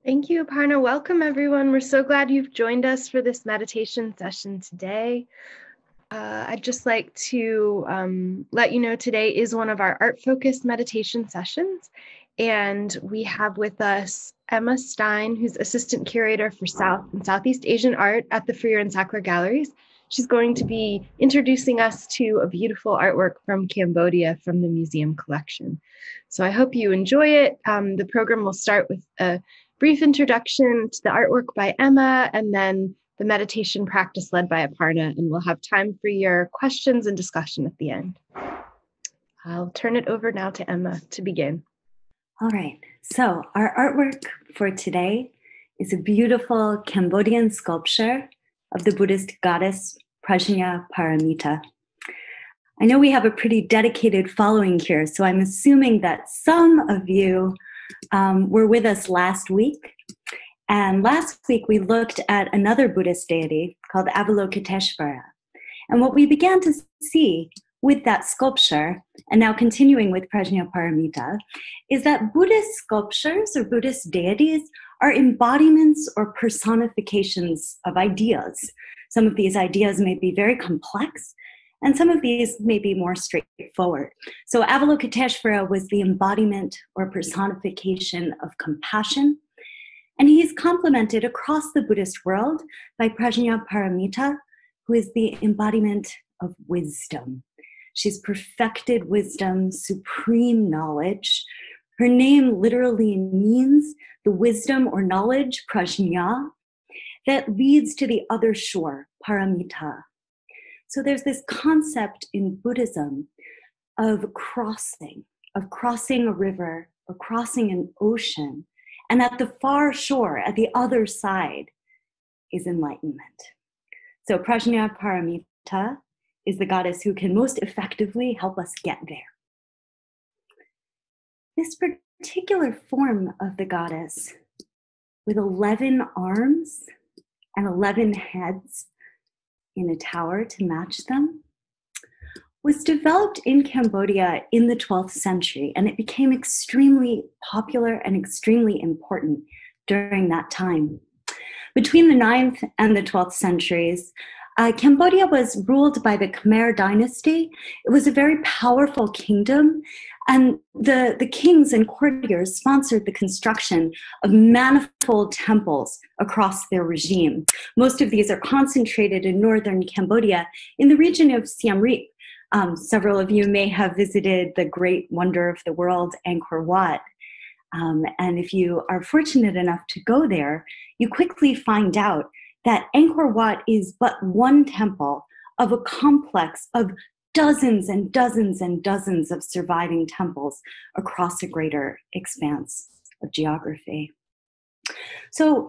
Thank you, Aparna. Welcome, everyone. We're so glad you've joined us for this meditation session today. I'd just like to let you know today is one of our art-focused meditation sessions, and we have with us Emma Stein, who's Assistant Curator for South and Southeast Asian Art at the Freer and Sackler Galleries. She's going to be introducing us to a beautiful artwork from Cambodia from the museum collection. So I hope you enjoy it. The program will start with a brief introduction to the artwork by Emma, and then the meditation practice led by Aparna, and we'll have time for your questions and discussion at the end. I'll turn it over now to Emma to begin. All right, so our artwork for today is a beautiful Cambodian sculpture of the Buddhist goddess Prajnaparamita. I know we have a pretty dedicated following here, so I'm assuming that some of you were with us last week. And last week we looked at another Buddhist deity called Avalokiteshvara. And what we began to see with that sculpture, and now continuing with Prajnaparamita, is that Buddhist sculptures or Buddhist deities are embodiments or personifications of ideas. Some of these ideas may be very complex, and some of these may be more straightforward. So Avalokiteshvara was the embodiment or personification of compassion, and he's complemented across the Buddhist world by Prajnaparamita, who is the embodiment of wisdom. She's perfected wisdom, supreme knowledge. Her name literally means the wisdom or knowledge, prajna, that leads to the other shore, paramita. So there's this concept in Buddhism of crossing a river or crossing an ocean. And at the far shore, at the other side, is enlightenment. So Prajnaparamita is the goddess who can most effectively help us get there. This particular form of the goddess, with 11 arms and 11 heads in a tower to match them, was developed in Cambodia in the 12th century, and it became extremely popular and extremely important during that time. Between the 9th and the 12th centuries, Cambodia was ruled by the Khmer dynasty. It was a very powerful kingdom, and the kings and courtiers sponsored the construction of manifold temples across their regime. Most of these are concentrated in northern Cambodia in the region of Siem Reap. Several of you may have visited the great wonder of the world, Angkor Wat. And if you are fortunate enough to go there, you quickly find out that Angkor Wat is but one temple of a complex of dozens and dozens and dozens of surviving temples across a greater expanse of geography. So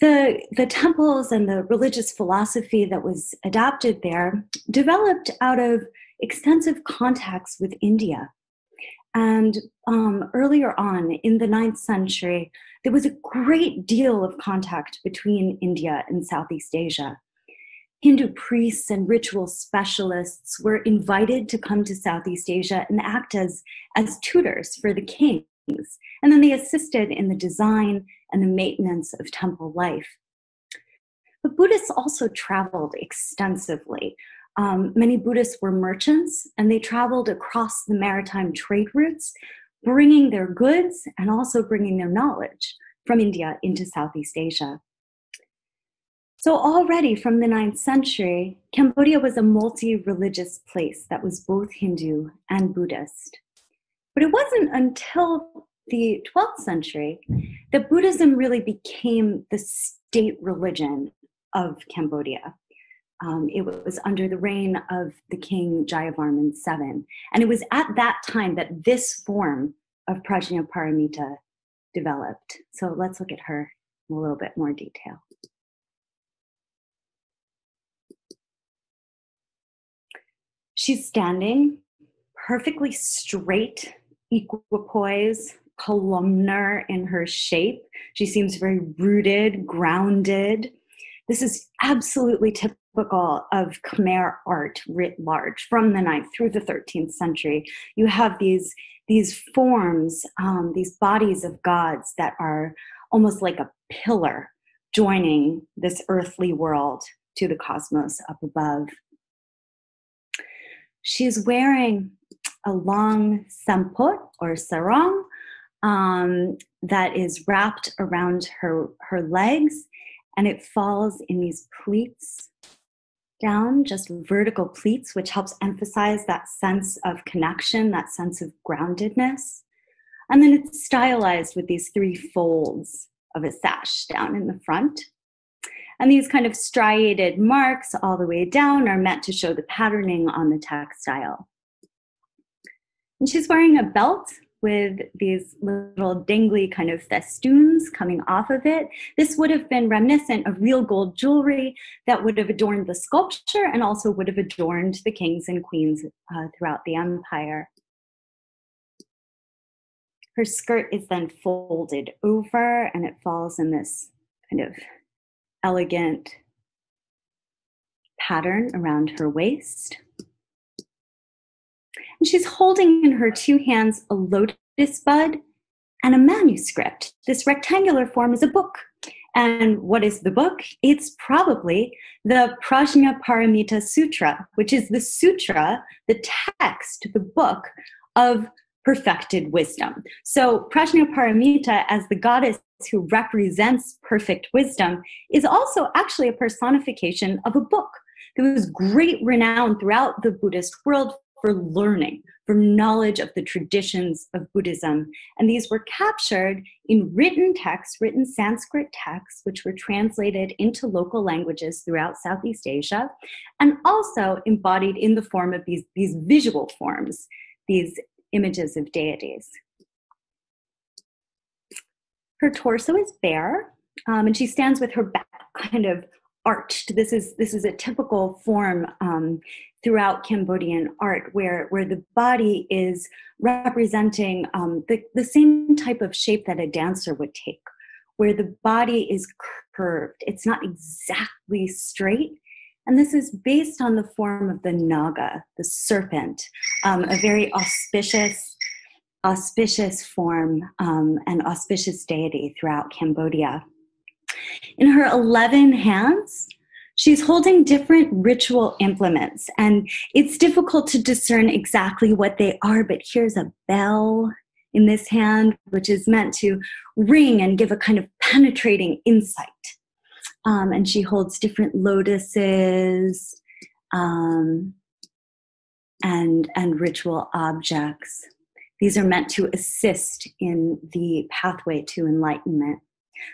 the temples and the religious philosophy that was adapted there developed out of extensive contacts with India. And earlier on in the 9th century, there was a great deal of contact between India and Southeast Asia. Hindu priests and ritual specialists were invited to come to Southeast Asia and act as tutors for the kings. And then they assisted in the design and the maintenance of temple life. But Buddhists also traveled extensively. Many Buddhists were merchants, and they traveled across the maritime trade routes, bringing their goods and also bringing their knowledge from India into Southeast Asia. So already from the 9th century, Cambodia was a multi-religious place that was both Hindu and Buddhist. But it wasn't until the 12th century that Buddhism really became the state religion of Cambodia. It was under the reign of the king Jayavarman VII. And it was at that time that this form of Prajnaparamita developed. So let's look at her in a little bit more detail. She's standing perfectly straight, equipoise, columnar in her shape. She seems very rooted, grounded. This is absolutely typical of Khmer art writ large from the 9th through the 13th century. You have these forms, these bodies of gods that are almost like a pillar joining this earthly world to the cosmos up above. She's wearing a long sampot or sarong that is wrapped around her legs, and it falls in these pleats down, just vertical pleats, which helps emphasize that sense of connection, that sense of groundedness. And then it's stylized with these 3 folds of a sash down in the front. And these kind of striated marks all the way down are meant to show the patterning on the textile. And she's wearing a belt with these little dangly kind of festoons coming off of it. This would have been reminiscent of real gold jewelry that would have adorned the sculpture and also would have adorned the kings and queens throughout the empire. Her skirt is then folded over and it falls in this kind of elegant pattern around her waist. And she's holding in her 2 hands a lotus bud and a manuscript. This rectangular form is a book. And what is the book? It's probably the Prajnaparamita Sutra, which is the sutra, the text, the book of perfected wisdom. So Prajnaparamita, as the goddess who represents perfect wisdom, is also actually a personification of a book. There was great renown throughout the Buddhist world for learning, for knowledge of the traditions of Buddhism. And these were captured in written texts, written Sanskrit texts, which were translated into local languages throughout Southeast Asia, and also embodied in the form of these visual forms, these images of deities. Her torso is bare, and she stands with her back kind of arched. This is a typical form throughout Cambodian art where the body is representing the same type of shape that a dancer would take, where the body is curved. It's not exactly straight. And this is based on the form of the naga, the serpent, a very auspicious form and auspicious deity throughout Cambodia. In her 11 hands, she's holding different ritual implements, and it's difficult to discern exactly what they are, but here's a bell in this hand, which is meant to ring and give a kind of penetrating insight. And she holds different lotuses and ritual objects. These are meant to assist in the pathway to enlightenment.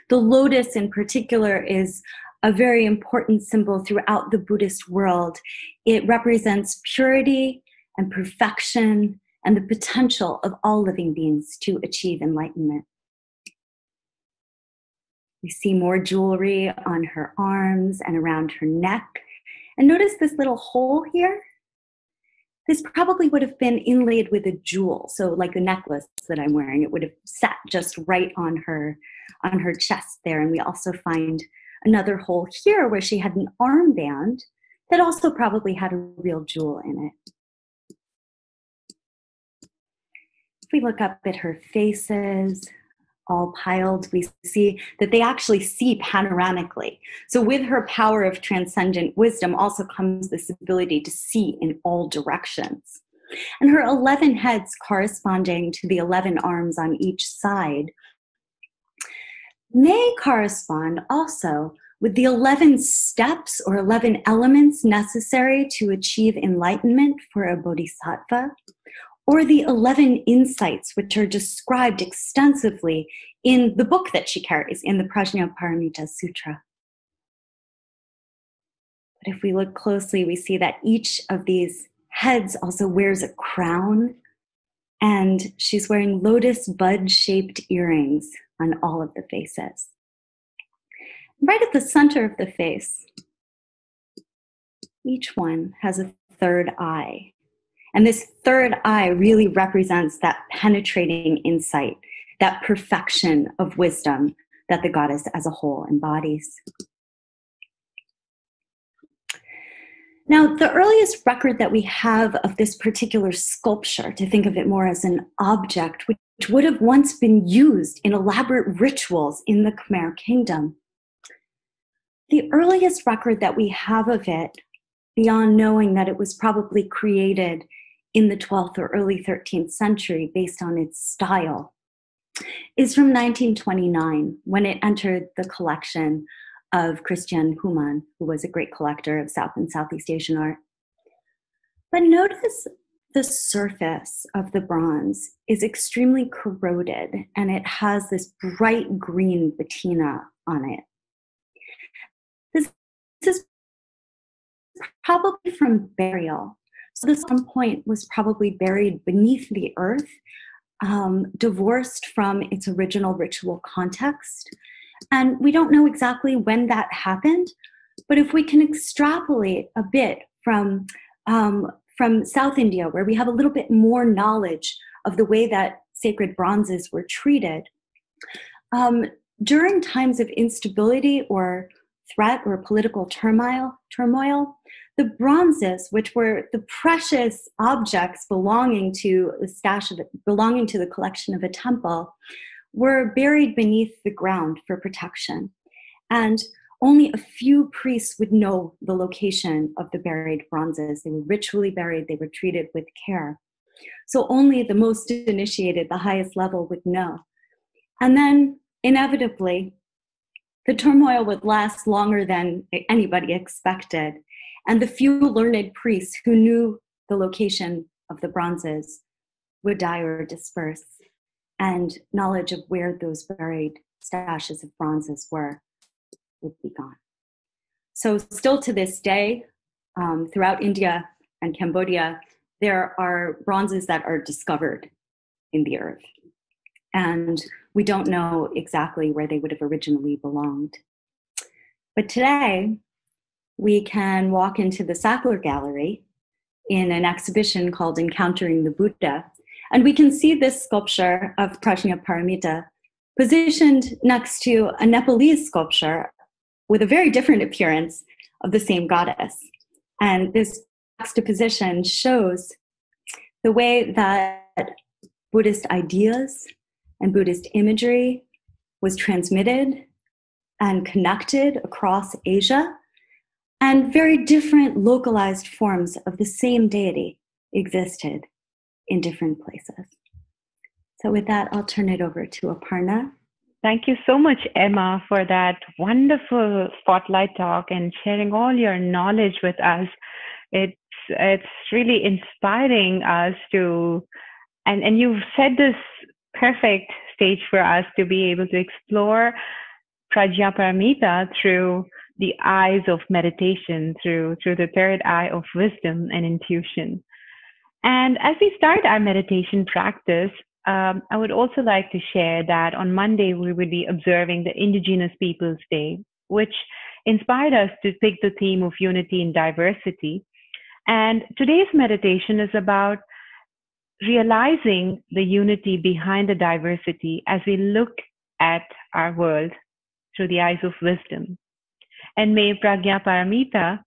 The lotus in particular is a very important symbol throughout the Buddhist world. It represents purity and perfection and the potential of all living beings to achieve enlightenment. We see more jewelry on her arms and around her neck. And notice this little hole here. This probably would have been inlaid with a jewel. So like the necklace that I'm wearing, it would have sat just right on her chest there. And we also find another hole here where she had an armband that also probably had a real jewel in it. If we look up at her faces, all piled, we see that they actually see panoramically. So with her power of transcendent wisdom also comes this ability to see in all directions. And her 11 heads corresponding to the 11 arms on each side may correspond also with the 11 steps or 11 elements necessary to achieve enlightenment for a bodhisattva, or the 11 insights which are described extensively in the book that she carries, in the Prajnaparamita Sutra. But if we look closely, we see that each of these heads also wears a crown, and she's wearing lotus bud-shaped earrings on all of the faces. Right at the center of the face, each one has a third eye. And this third eye really represents that penetrating insight, that perfection of wisdom that the goddess as a whole embodies. Now, the earliest record that we have of this particular sculpture, to think of it more as an object, would would have once been used in elaborate rituals in the Khmer kingdom. The earliest record that we have of it, beyond knowing that it was probably created in the 12th or early 13th century based on its style, is from 1929, when it entered the collection of Christian Human, who was a great collector of South and Southeast Asian art. But notice the surface of the bronze is extremely corroded, and it has this bright green patina on it. This is probably from burial. So this at some point was probably buried beneath the earth, divorced from its original ritual context. And we don't know exactly when that happened, but if we can extrapolate a bit from South India, where we have a little bit more knowledge of the way that sacred bronzes were treated, during times of instability or threat or political turmoil, the bronzes, which were the precious objects belonging to the collection of a temple, were buried beneath the ground for protection. And only a few priests would know the location of the buried bronzes. They were ritually buried, they were treated with care. So only the most initiated, the highest level, would know. And then, inevitably, the turmoil would last longer than anybody expected. And the few learned priests who knew the location of the bronzes would die or disperse, and knowledge of where those buried stashes of bronzes were would be gone. So still to this day, throughout India and Cambodia, there are bronzes that are discovered in the earth. And we don't know exactly where they would have originally belonged. But today, we can walk into the Sackler Gallery in an exhibition called Encountering the Buddha, and we can see this sculpture of Prajnaparamita positioned next to a Nepalese sculpture with a very different appearance of the same goddess. And this juxtaposition shows the way that Buddhist ideas and Buddhist imagery was transmitted and connected across Asia, and very different localized forms of the same deity existed in different places. So with that, I'll turn it over to Aparna. Thank you so much, Emma, for that wonderful spotlight talk and sharing all your knowledge with us. It's really inspiring us to, and you've set this perfect stage for us to be able to explore Prajnaparamita through the eyes of meditation, through the third eye of wisdom and intuition. And as we start our meditation practice, I would also like to share that on Monday, we will be observing the Indigenous Peoples Day, which inspired us to pick the theme of unity in diversity. And today's meditation is about realizing the unity behind the diversity as we look at our world through the eyes of wisdom. And may Prajnaparamita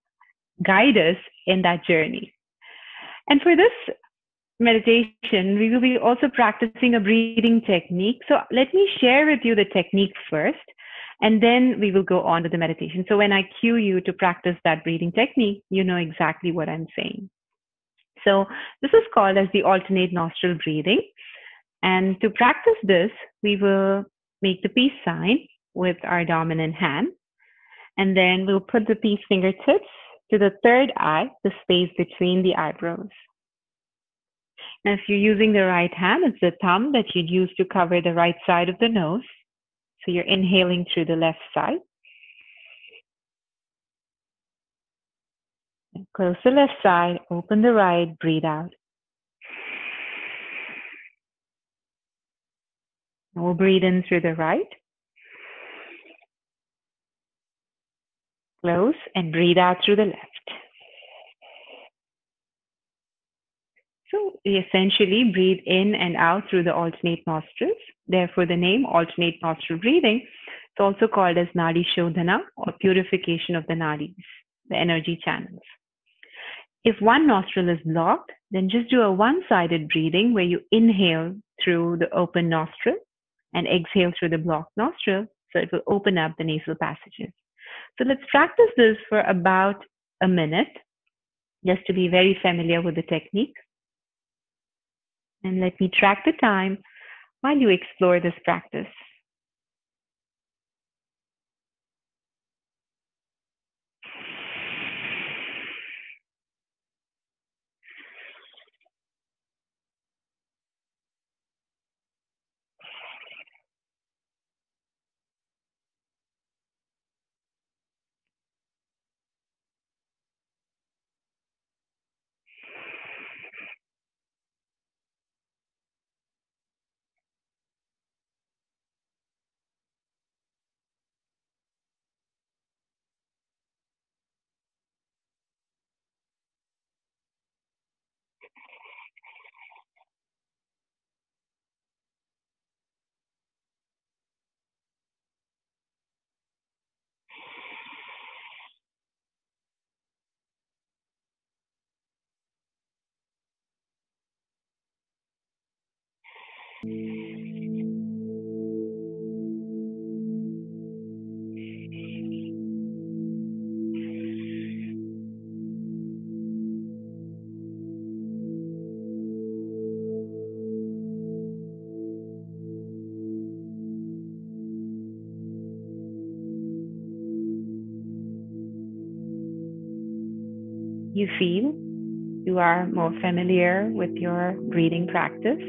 guide us in that journey. And for this meditation, we will be also practicing a breathing technique. So let me share with you the technique first, and then we will go on to the meditation. So when I cue you to practice that breathing technique, you know exactly what I'm saying. So this is called as the alternate nostril breathing. And to practice this, we will make the peace sign with our dominant hand. And then we'll put the peace fingertips to the third eye, the space between the eyebrows. Now, if you're using the right hand, it's the thumb that you'd use to cover the right side of the nose. So you're inhaling through the left side. Close the left side, open the right, breathe out. Now we'll breathe in through the right. Close and breathe out through the left. So we essentially breathe in and out through the alternate nostrils. Therefore, the name alternate nostril breathing is also called as Nadi Shodhana, or purification of the nadis, the energy channels. If one nostril is blocked, then just do a one-sided breathing where you inhale through the open nostril and exhale through the blocked nostril. So it will open up the nasal passages. So let's practice this for about a minute, just to be very familiar with the technique. And let me track the time while you explore this practice. You feel you are more familiar with your breathing practice.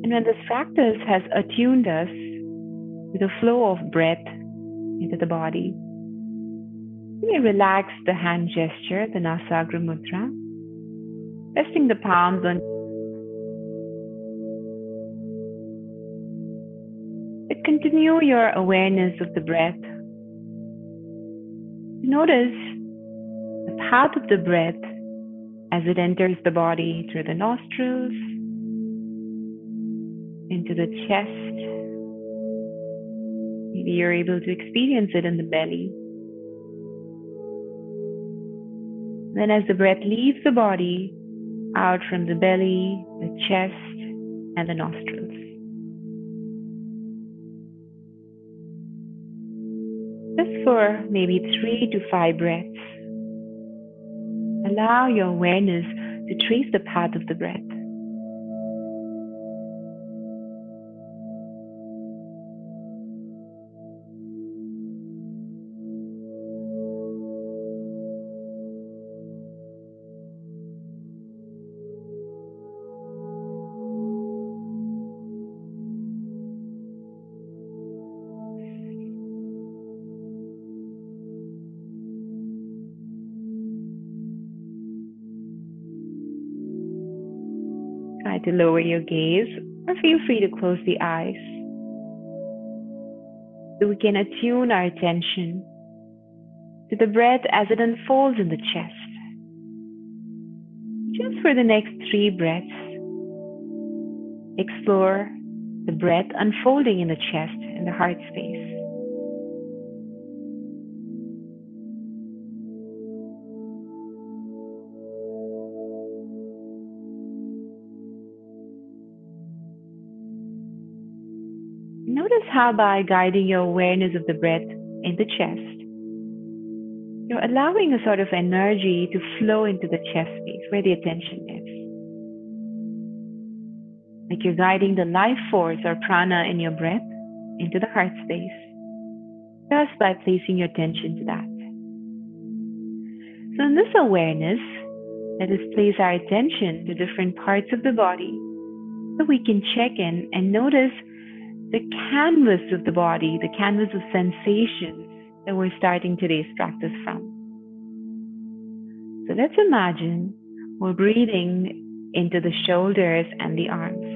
And when this practice has attuned us to the flow of breath into the body, you may relax the hand gesture, the Nasagra Mudra, resting the palms on. But continue your awareness of the breath. Notice the path of the breath as it enters the body through the nostrils, into the chest. Maybe you're able to experience it in the belly. Then as the breath leaves the body, out from the belly, the chest, and the nostrils. Just for maybe 3 to 5 breaths, allow your awareness to trace the path of the breath. Try to lower your gaze or feel free to close the eyes so we can attune our attention to the breath as it unfolds in the chest. Just for the next 3 breaths, explore the breath unfolding in the chest and the heart space. Notice how by guiding your awareness of the breath in the chest, you're allowing a sort of energy to flow into the chest space where the attention is. Like you're guiding the life force or prana in your breath into the heart space, just by placing your attention to that. So in this awareness, let us place our attention to different parts of the body so we can check in and notice the canvas of the body, the canvas of sensations that we're starting today's practice from. So let's imagine we're breathing into the shoulders and the arms.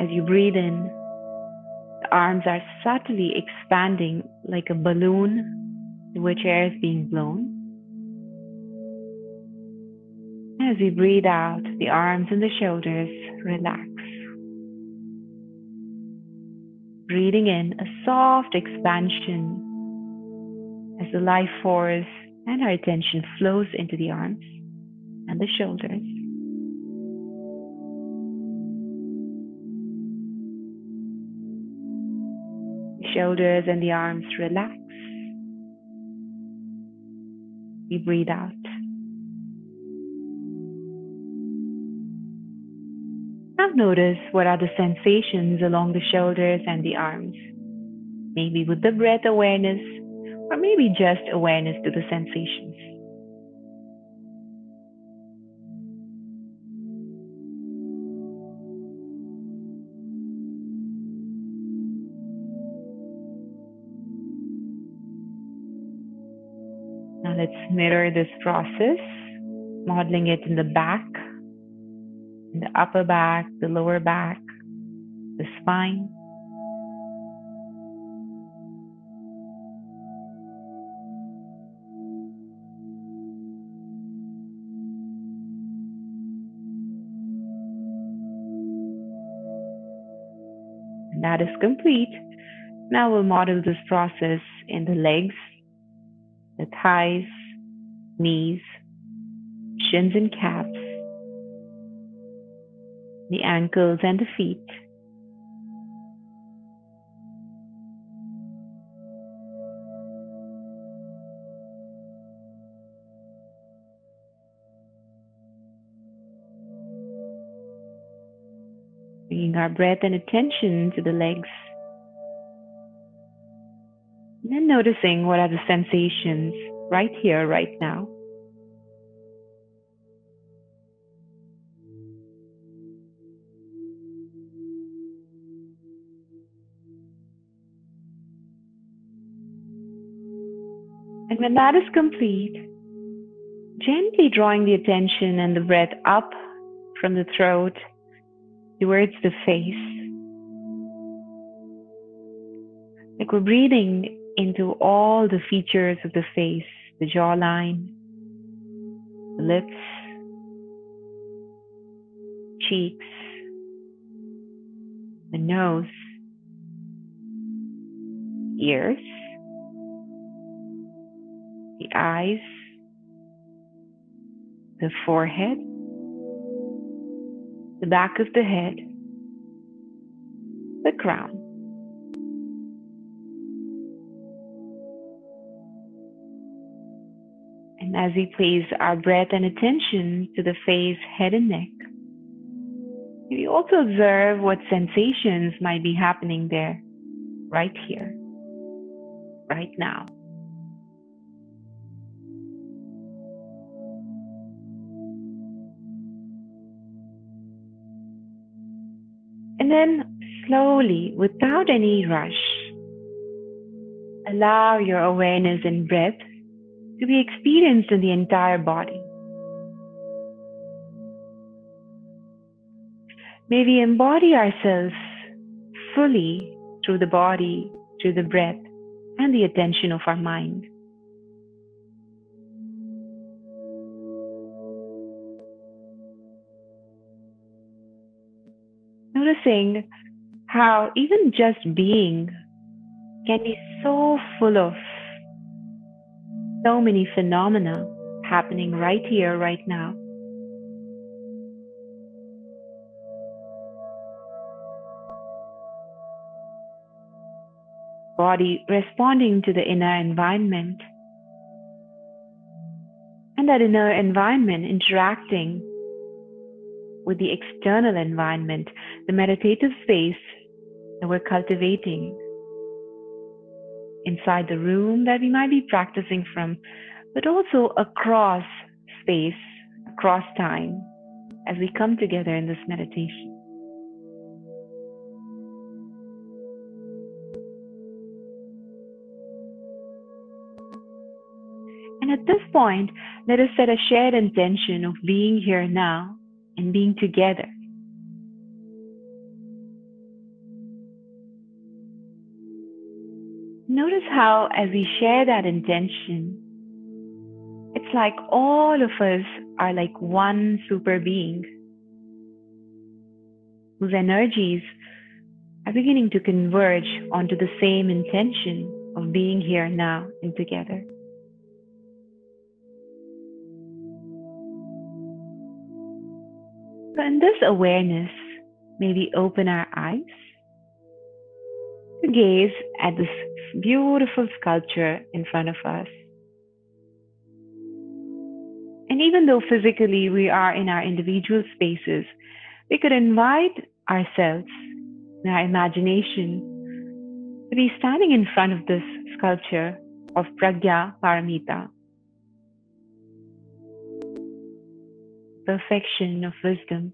As you breathe in, the arms are subtly expanding like a balloon in which air is being blown. As we breathe out, the arms and the shoulders relax. Breathing in a soft expansion as the life force and our attention flows into the arms and the shoulders. The shoulders and the arms relax. We breathe out. Now notice what are the sensations along the shoulders and the arms. Maybe with the breath awareness, or maybe just awareness to the sensations. Now let's mirror this process, modeling it in the back, in the upper back, the lower back, the spine. And that is complete. Now we'll model this process in the legs, the thighs, knees, shins and calves, the ankles and the feet. Bringing our breath and attention to the legs. And then noticing what are the sensations right here, right now. And when that is complete, gently drawing the attention and the breath up from the throat towards the face. Like we're breathing into all the features of the face, the jawline, the lips, cheeks, the nose, ears, the eyes, the forehead, the back of the head, the crown. And as we place our breath and attention to the face, head, and neck, we also observe what sensations might be happening there, right here, right now. And then slowly, without any rush, allow your awareness and breath to be experienced in the entire body. May we embody ourselves fully through the body, through the breath, and the attention of our mind. Noticing how even just being can be so full of so many phenomena happening right here, right now. Body responding to the inner environment, and that inner environment interacting with the external environment, the meditative space that we're cultivating inside the room that we might be practicing from, but also across space, across time, as we come together in this meditation. And at this point, let us set a shared intention of being here now and being together. Notice how, as we share that intention, it's like all of us are like one super being whose energies are beginning to converge onto the same intention of being here now and together. So in this awareness, may we open our eyes to gaze at this beautiful sculpture in front of us. And even though physically we are in our individual spaces, we could invite ourselves in our imagination to be standing in front of this sculpture of Prajnaparamita, perfection of wisdom.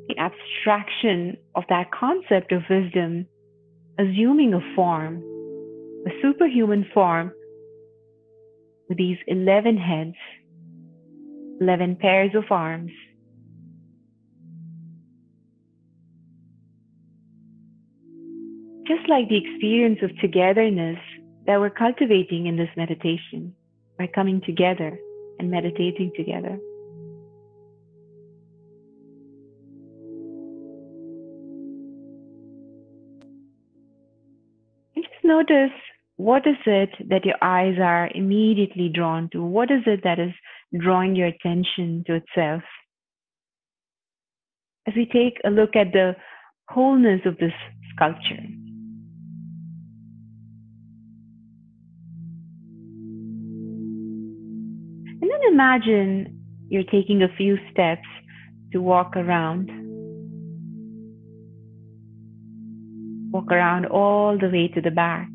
The abstraction of that concept of wisdom assuming a form, a superhuman form with these 11 heads, 11 pairs of arms. Just like the experience of togetherness that we're cultivating in this meditation by coming together and meditating together. And just notice, what is it that your eyes are immediately drawn to? What is it that is drawing your attention to itself? As we take a look at the wholeness of this sculpture. And then imagine you're taking a few steps to walk around. Walk around all the way to the back.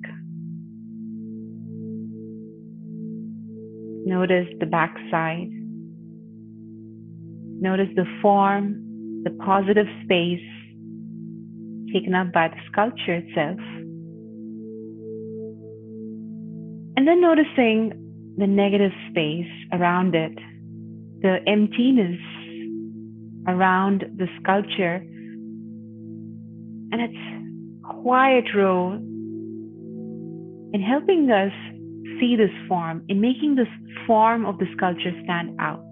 Notice the back side. Notice the form, the positive space taken up by the sculpture itself. And then noticing the negative space around it, the emptiness around the sculpture, and its quiet role in helping us see this form, in making this form of the sculpture stand out.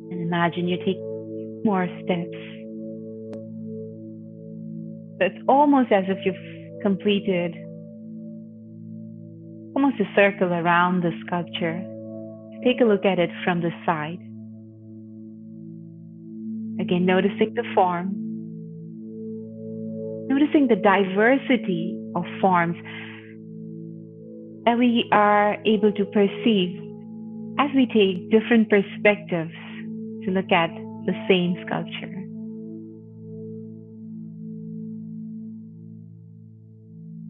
And imagine you're taking more steps. So it's almost as if you've completed almost a circle around the sculpture. Take a look at it from the side. Again, noticing the form, noticing the diversity of forms that we are able to perceive as we take different perspectives to look at the same sculpture.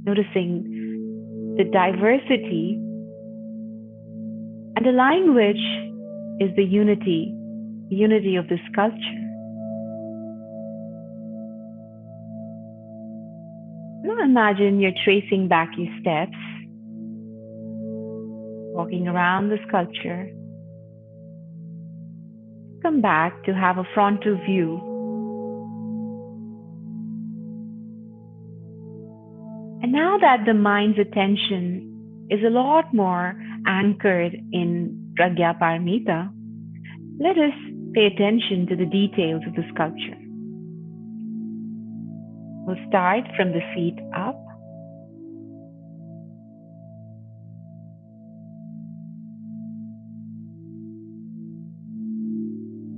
Noticing the diversity, underlying which is the unity of the sculpture. Now imagine you're tracing back your steps, walking around the sculpture. Come back to have a frontal view. And now that the mind's attention is a lot more anchored in Prajnaparamita, let us pay attention to the details of the sculpture. We'll start from the feet up.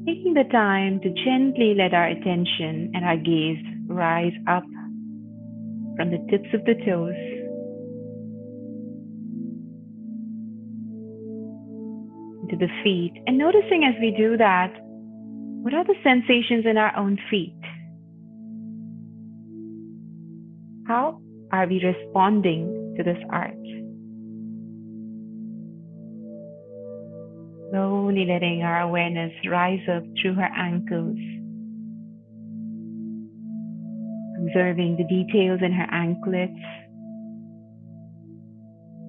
Taking the time to gently let our attention and our gaze rise up from the tips of the toes into the feet, and noticing as we do that, what are the sensations in our own feet? How are we responding to this art? Slowly letting our awareness rise up through her ankles, observing the details in her anklets,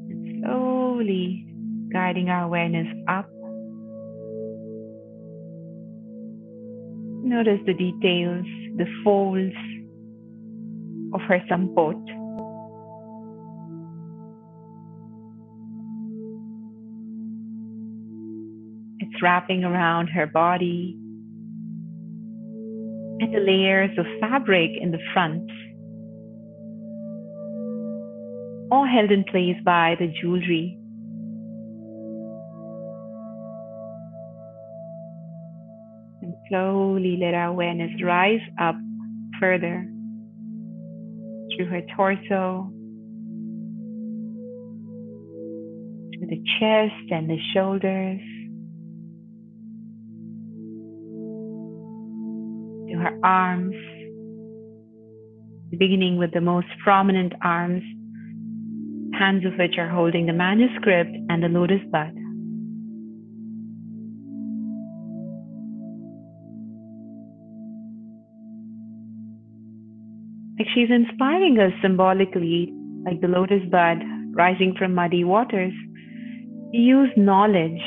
and slowly guiding our awareness up. Notice the details, the folds of her sampot. it's wrapping around her body, and the layers of fabric in the front, all held in place by the jewelry. And slowly let our awareness rise up further through her torso, through the chest and the shoulders, to her arms, beginning with the most prominent arms, hands of which are holding the manuscript and the lotus bud. Like she's inspiring us symbolically, like the lotus bud rising from muddy waters, to use knowledge,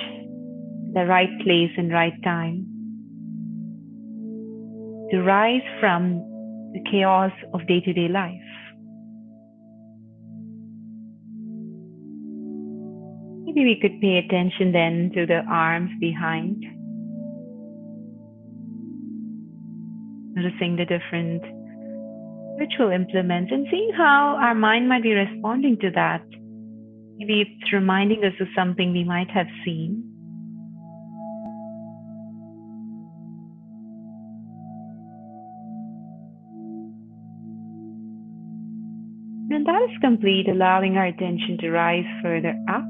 the right place and right time, to rise from the chaos of day-to-day life. Maybe we could pay attention then to the arms behind, noticing the different ritual implements and seeing how our mind might be responding to that. Maybe it's reminding us of something we might have seen. When that is complete, allowing our attention to rise further up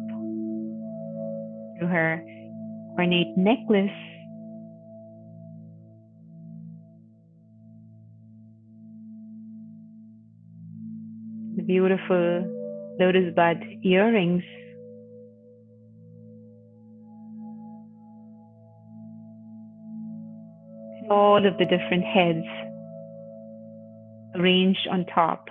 through her ornate necklace, the beautiful lotus bud earrings, all of the different heads arranged on top.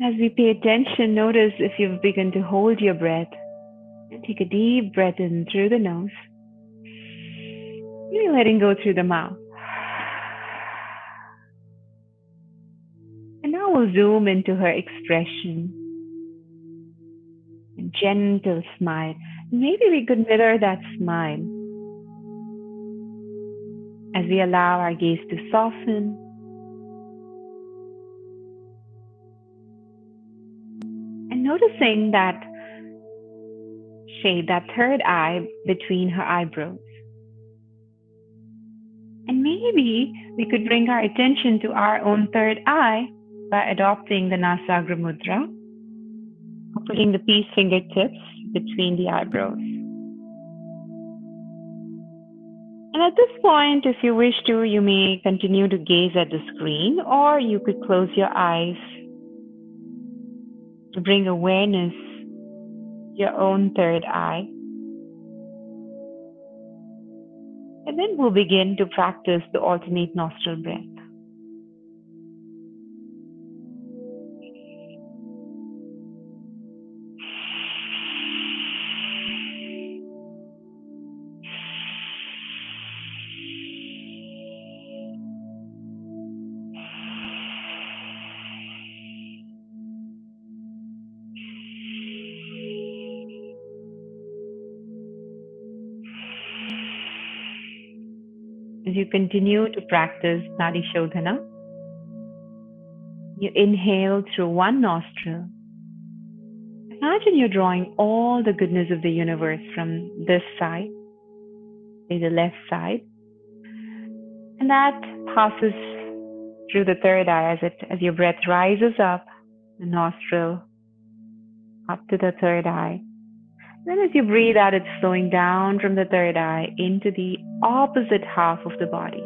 As we pay attention, notice if you've begun to hold your breath and take a deep breath in through the nose, maybe letting go through the mouth. And now we'll zoom into her expression. A gentle smile. Maybe we could mirror that smile as we allow our gaze to soften. And noticing that shade, that third eye between her eyebrows. And maybe we could bring our attention to our own third eye by adopting the Nasagra Mudra, or putting the peace fingertips between the eyebrows. And at this point, if you wish to, you may continue to gaze at the screen, or you could close your eyes to bring awareness to your own third eye. And then we'll begin to practice the alternate nostril breath. As you continue to practice Nadi Shodhana, you inhale through one nostril. Imagine you're drawing all the goodness of the universe from this side, say the left side, and that passes through the third eye as your breath rises up the nostril, up to the third eye. Then as you breathe out, it's flowing down from the third eye into the opposite half of the body.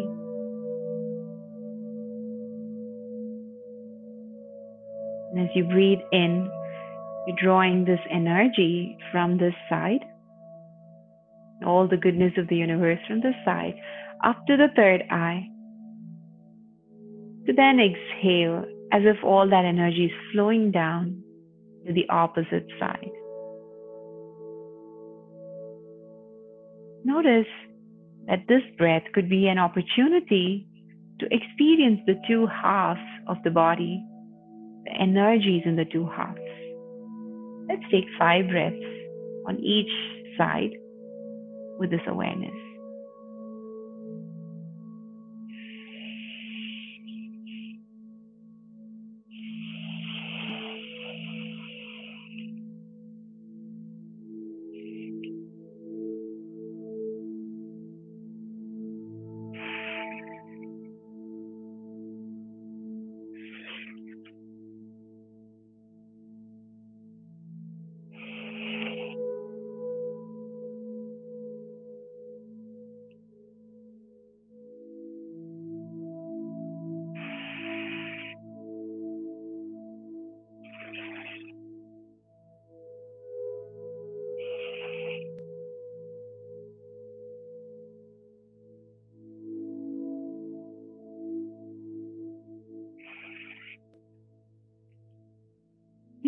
And as you breathe in, you're drawing this energy from this side, all the goodness of the universe from this side, up to the third eye. To then exhale as if all that energy is flowing down to the opposite side. Notice that this breath could be an opportunity to experience the two halves of the body, the energies in the two halves. Let's take 5 breaths on each side with this awareness.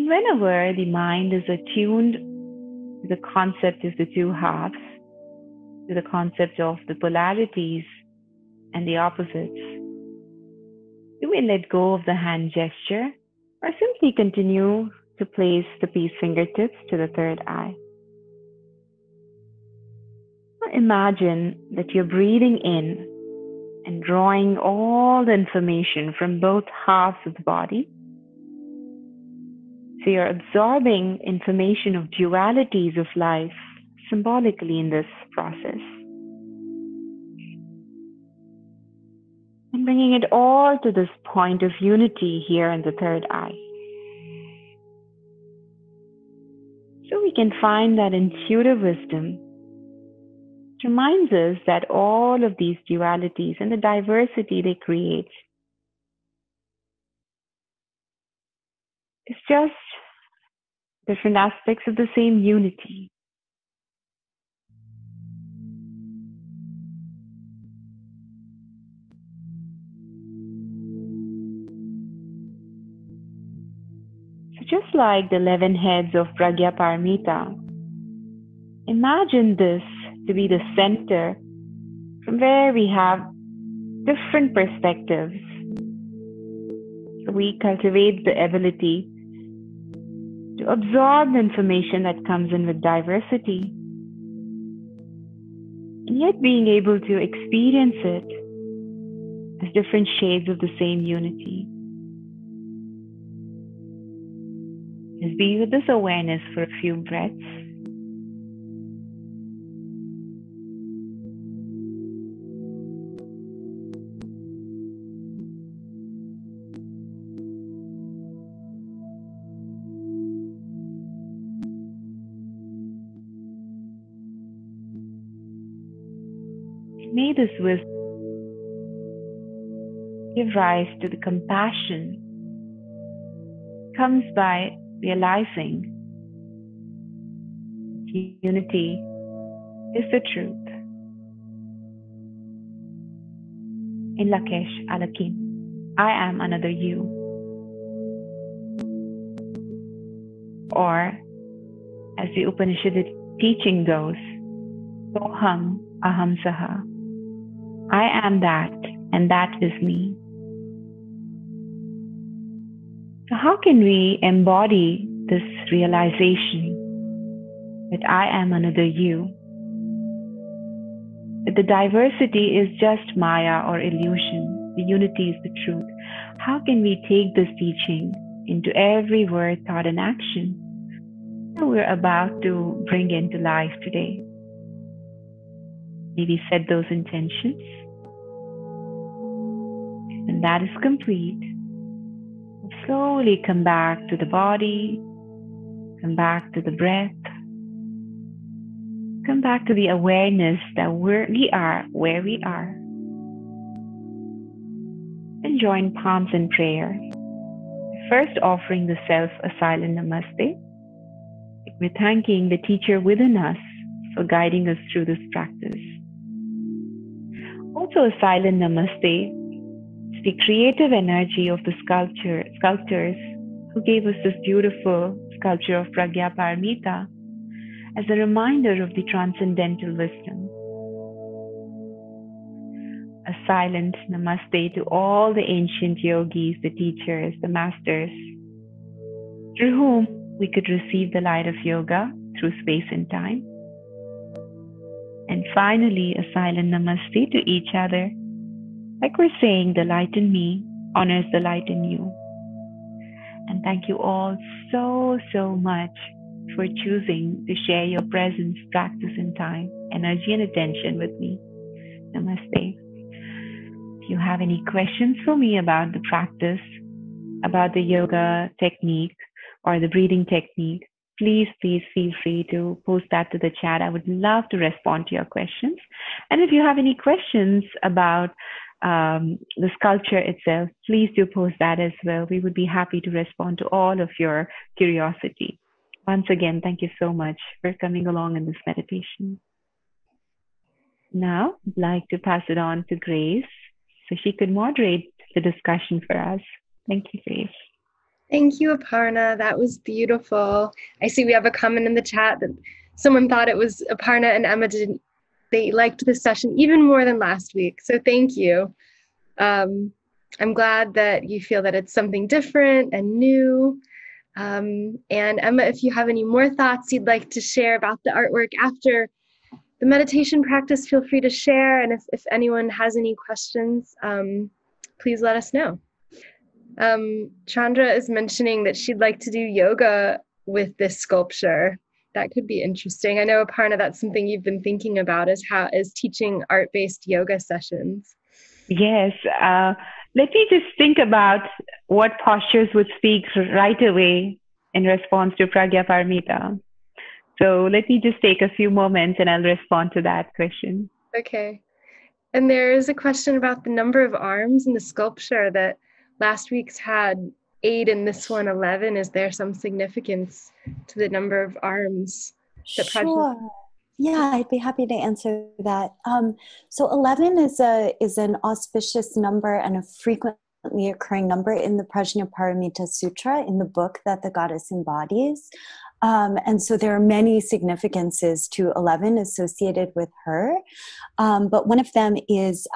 Whenever the mind is attuned to the concept of the two halves, to the concept of the polarities and the opposites, you may let go of the hand gesture or simply continue to place the peace fingertips to the third eye. Now imagine that you're breathing in and drawing all the information from both halves of the body. So you're absorbing information of dualities of life symbolically in this process. And bringing it all to this point of unity here in the third eye. So we can find that intuitive wisdom reminds us that all of these dualities and the diversity they create is just different aspects of the same unity. So just like the 11 heads of Prajnaparamita, imagine this to be the center from where we have different perspectives. So we cultivate the ability to absorb the information that comes in with diversity, and yet being able to experience it as different shades of the same unity. Just be with this awareness for a few breaths. May this wisdom give rise to the compassion that comes by realizing unity is the truth. In Lakesh Alakim, I am another you. Or, as the Upanishadic teaching goes, Soham Aham Saha. I am that, and that is me. So how can we embody this realization that I am another you? That the diversity is just Maya or illusion, the unity is the truth. How can we take this teaching into every word, thought, and action that we're about to bring into life today? Maybe set those intentions. When that is complete, slowly come back to the body, come back to the breath, come back to the awareness that we are where we are. And join palms in prayer. First offering the self a silent namaste. We're thanking the teacher within us for guiding us through this practice. Also a silent namaste to the creative energy of the sculptors who gave us this beautiful sculpture of Prajnaparamita as a reminder of the transcendental wisdom. A silent namaste to all the ancient yogis, the teachers, the masters, through whom we could receive the light of yoga through space and time. And finally, a silent namaste to each other, like we're saying, the light in me honors the light in you. And thank you all so, so much for choosing to share your presence, practice, and time, energy, and attention with me. Namaste. If you have any questions for me about the practice, about the yoga technique or the breathing technique, please feel free to post that to the chat. I would love to respond to your questions. And if you have any questions about the sculpture itself, please do post that as well. We would be happy to respond to all of your curiosity. Once again, thank you so much for coming along in this meditation. Now, I'd like to pass it on to Grace so she could moderate the discussion for us. Thank you, Grace. Thank you, Aparna. That was beautiful. I see we have a comment in the chat that someone thought it was Aparna and Emma they liked this session even more than last week. So thank you. I'm glad that you feel that it's something different and new. And Emma, if you have any more thoughts you'd like to share about the artwork after the meditation practice, feel free to share. And if anyone has any questions, please let us know. Chandra is mentioning that she'd like to do yoga with this sculpture. That could be interesting. I know, Aparna, that's something you've been thinking about is teaching art-based yoga sessions. Yes. Let me just think about what postures would speak right away in response to Prajnaparamita. So let me just take a few moments and I'll respond to that question. Okay. And there is a question about the number of arms in the sculpture that last week's had 8 and this one 11. Is there some significance to the number of arms? Sure. Yeah, I'd be happy to answer that. So 11 is an auspicious number and a frequently occurring number in the Prajnaparamita Sutra, in the book that the goddess embodies. And so there are many significances to 11 associated with her. But one of them is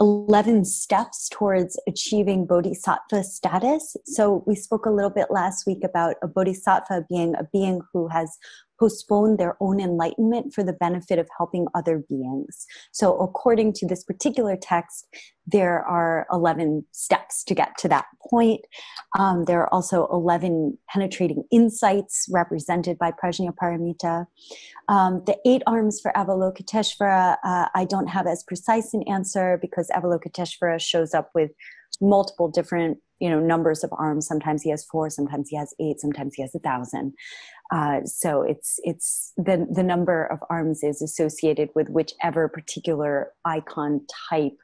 11 steps towards achieving bodhisattva status. So we spoke a little bit last week about a bodhisattva being a being who has postponed their own enlightenment for the benefit of helping other beings. So according to this particular text, there are 11 steps to get to that point. There are also 11 penetrating insights represented by Prajnaparamita. The 8 arms for Avalokiteshvara, I don't have as precise an answer because Avalokiteshvara shows up with multiple different numbers of arms. Sometimes he has 4, sometimes he has 8, sometimes he has 1,000. So it's the number of arms is associated with whichever particular icon type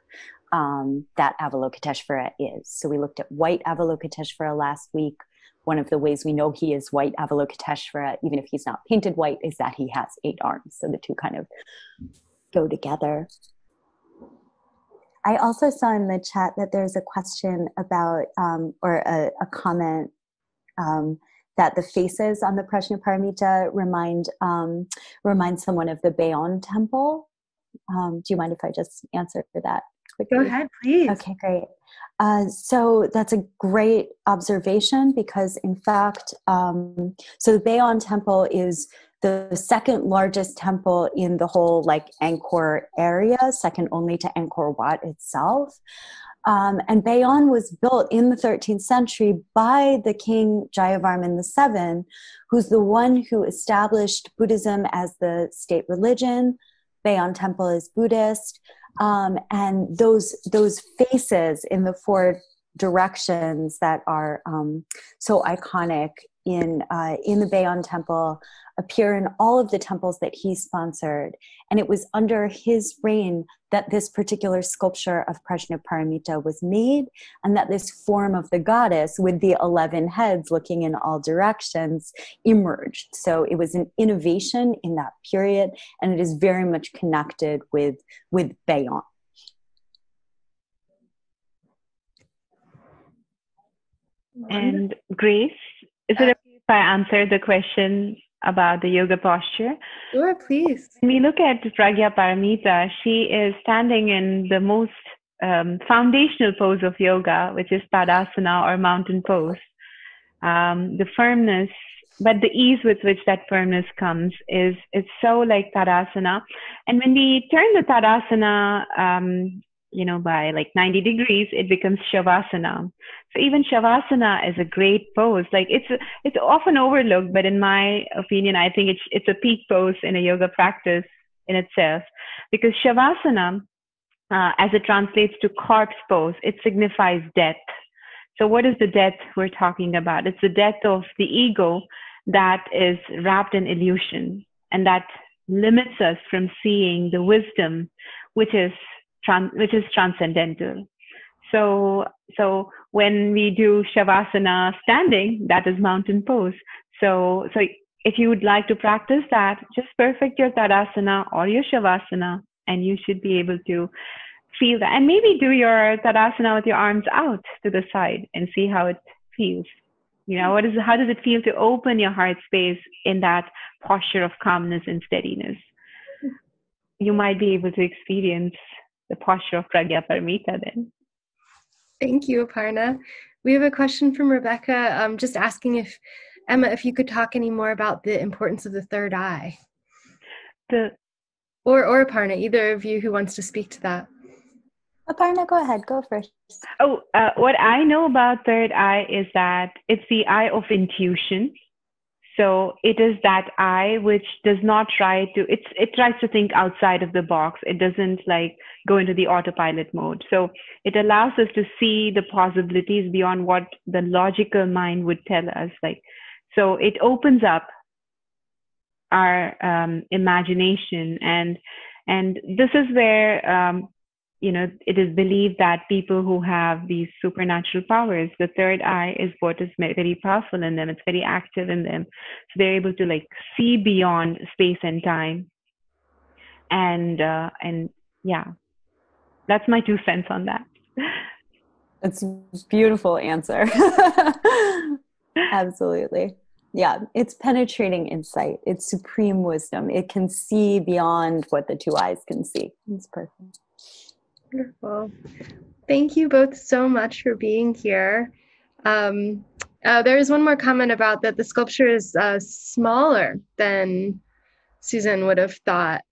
that Avalokiteshvara is. So we looked at white Avalokiteshvara last week. One of the ways we know he is white Avalokiteshvara, even if he's not painted white, is that he has 8 arms. So the two kind of go together. I also saw in the chat that there's a question about, or a comment that the faces on the Prajnaparamita remind someone of the Bayon temple. Do you mind if I just answer for that quickly? Go ahead, please. Okay, great. So that's a great observation because, in fact, so the Bayon temple is the second largest temple in the whole Angkor area, second only to Angkor Wat itself. And Bayon was built in the 13th century by the king Jayavarman VII, who's the one who established Buddhism as the state religion. Bayon Temple is Buddhist. And those faces in the 4 directions that are so iconic in the Bayon Temple appear in all of the temples that he sponsored. And it was under his reign that this particular sculpture of Prajnaparamita was made, and that this form of the goddess with the 11 heads looking in all directions emerged. So it was an innovation in that period, and it is very much connected with Bayon. And Grace, is it okay if I answer the question about the yoga posture? Sure, please. When we look at Prajnaparamita, she is standing in the most foundational pose of yoga, which is Tadasana or mountain pose. The firmness but the ease with which that firmness comes is it's so like Tadasana. And when we turn the Tadasana, by like 90 degrees, it becomes Shavasana. So even Shavasana is a great pose. Like it's often overlooked, but in my opinion, I think it's a peak pose in a yoga practice in itself, because Shavasana, as it translates to corpse pose, it signifies death. So what is the death we're talking about? It's the death of the ego that is wrapped in illusion, and that limits us from seeing the wisdom which is transcendental. So when we do Shavasana standing, that is mountain pose. So if you would like to practice that, just perfect your Tadasana or your Shavasana, and you should be able to feel that. And maybe do your Tadasana with your arms out to the side and see how it feels. How does it feel to open your heart space in that posture of calmness and steadiness? You might be able to experience the posture of Prajnaparamita then. Thank you, Aparna. We have a question from Rebecca, just asking if, Emma, if you could talk any more about the importance of the third eye. Or Aparna, either of you who wants to speak to that. Aparna, go ahead. Go first. What I know about third eye is that it's the eye of intuition. So it is that eye which does not it tries to think outside of the box. It doesn't like go into the autopilot mode. So it allows us to see the possibilities beyond what the logical mind would tell us. So it opens up our imagination, and this is where it is believed that people who have these supernatural powers, the third eye is what is very powerful in them. It's very active in them. So they're able to see beyond space and time. And yeah, that's my 2 cents on that. That's a beautiful answer. Absolutely. Yeah, it's penetrating insight. It's supreme wisdom. It can see beyond what the 2 eyes can see. It's perfect. Wonderful. Thank you both so much for being here. There is one more comment about that the sculpture is smaller than Susan would have thought.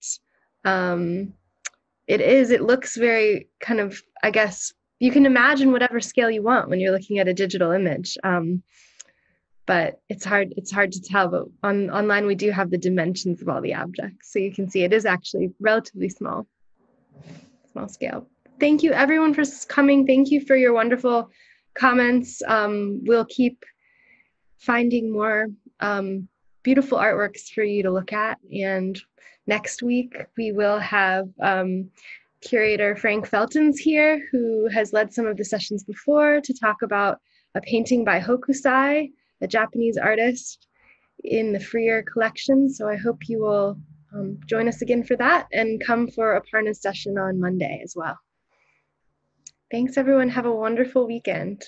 It looks very kind of, I guess, you can imagine whatever scale you want when you're looking at a digital image. But it's hard to tell, but online we do have the dimensions of all the objects. So you can see it is actually relatively small scale. Thank you everyone for coming. Thank you for your wonderful comments. We'll keep finding more beautiful artworks for you to look at. And next week we will have curator Frank Feltons here, who has led some of the sessions before, to talk about a painting by Hokusai, a Japanese artist in the Freer collection. So I hope you will join us again for that, and come for Aparna's session on Monday as well. Thanks everyone. Have a wonderful weekend.